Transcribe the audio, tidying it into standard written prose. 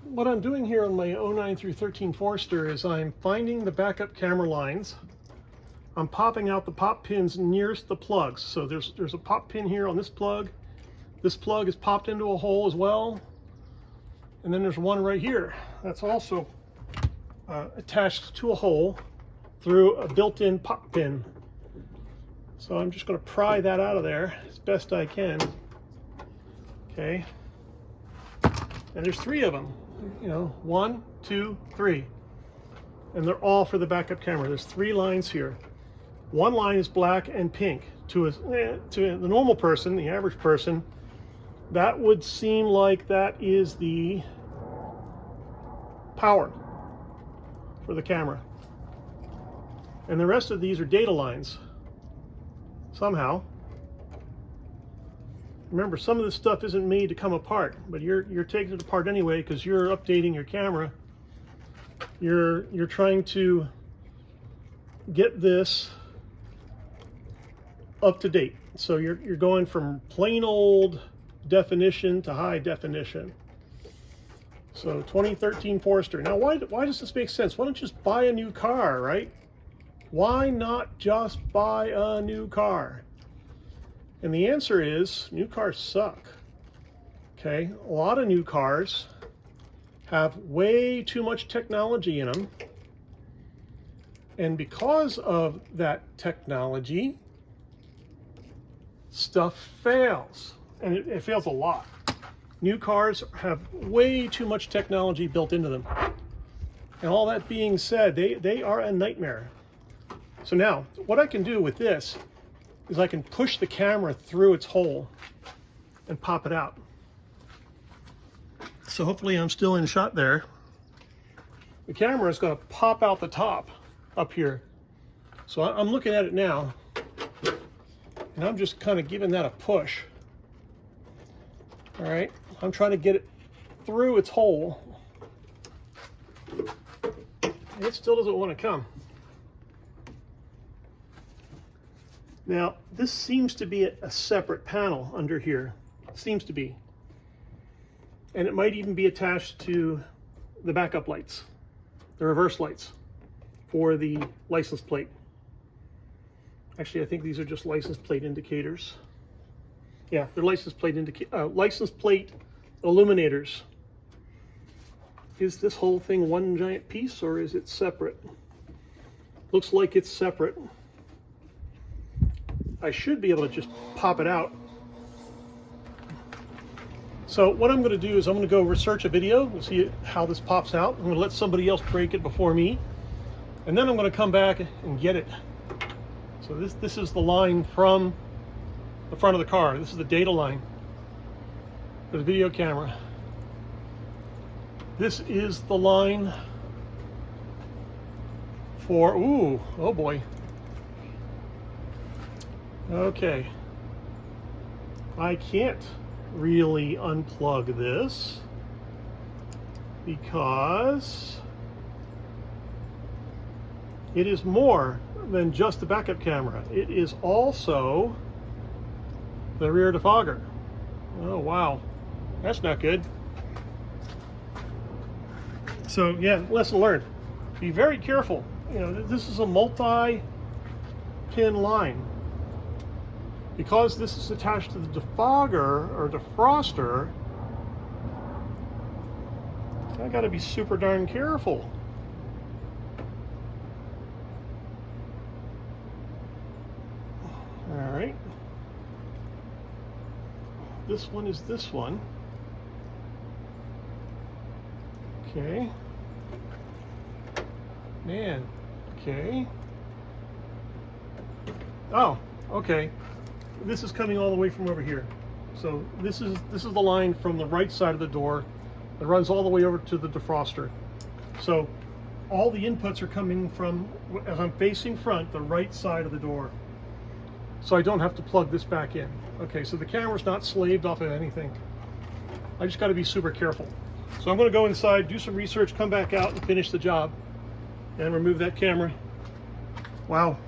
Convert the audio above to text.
What I'm doing here on my 09 through 13 Forester is I'm finding the backup camera lines. I'm popping out the pop pins nearest the plugs. So there's a pop pin here on this plug. This plug is popped into a hole as well. And then there's one right here that's also attached to a hole through a built-in pop pin. So I'm just going to pry that out of there as best I can. Okay. And there's 3 of them. You know, 1, 2, 3. And they're all for the backup camera. There's 3 lines here. One line is black and pink. To the normal person, the average person, that would seem like that is the power for the camera. And the rest of these are data lines. Somehow. Remember, some of this stuff isn't made to come apart, but you're taking it apart anyway because you're updating your camera. You're trying to get this up to date. So you're going from plain old definition to high definition. So 2013 Forester. Now, why does this make sense? Why don't you just buy a new car, right? Why not just buy a new car? And the answer is, new cars suck. Okay, a lot of new cars have way too much technology in them. And because of that technology, stuff fails. And it fails a lot. New cars have way too much technology built into them. And all that being said, they are a nightmare. So now, what I can do with this is I can push the camera through its hole and pop it out. So hopefully I'm still in shot there. The camera is going to pop out the top up here. So I'm looking at it now, and I'm just kind of giving that a push. All right, I'm trying to get it through its hole. It still doesn't want to come. Now, this seems to be a separate panel under here. It seems to be. And it might even be attached to the backup lights, the reverse lights for the license plate. Actually, I think these are just license plate indicators. Yeah, they're license plate illuminators. Is this whole thing one giant piece or is it separate? Looks like it's separate. I should be able to just pop it out. So what I'm going to do is I'm going to go research a video and see how this pops out. I'm going to let somebody else break it before me. And then I'm going to come back and get it. So this is the line from the front of the car. This is the data line for the video camera. This is the line for, oh boy. Okay. I can't really unplug this because it is more than just the backup camera. It is also the rear defogger. Oh wow, that's not good. So yeah, lesson learned. Be very careful. You know, this is a multi-pin line. Because this is attached to the defogger or defroster, I gotta be super darn careful. All right. This one is this one. Okay. Man, okay. Oh, okay. This is coming all the way from over here. So this is the line from the right side of the door that runs all the way over to the defroster. So all the inputs are coming from, as I'm facing front, the right side of the door. So I don't have to plug this back in. Okay, so the camera's not slaved off of anything. I just got to be super careful. So I'm going to go inside, do some research, come back out and finish the job and remove that camera. Wow.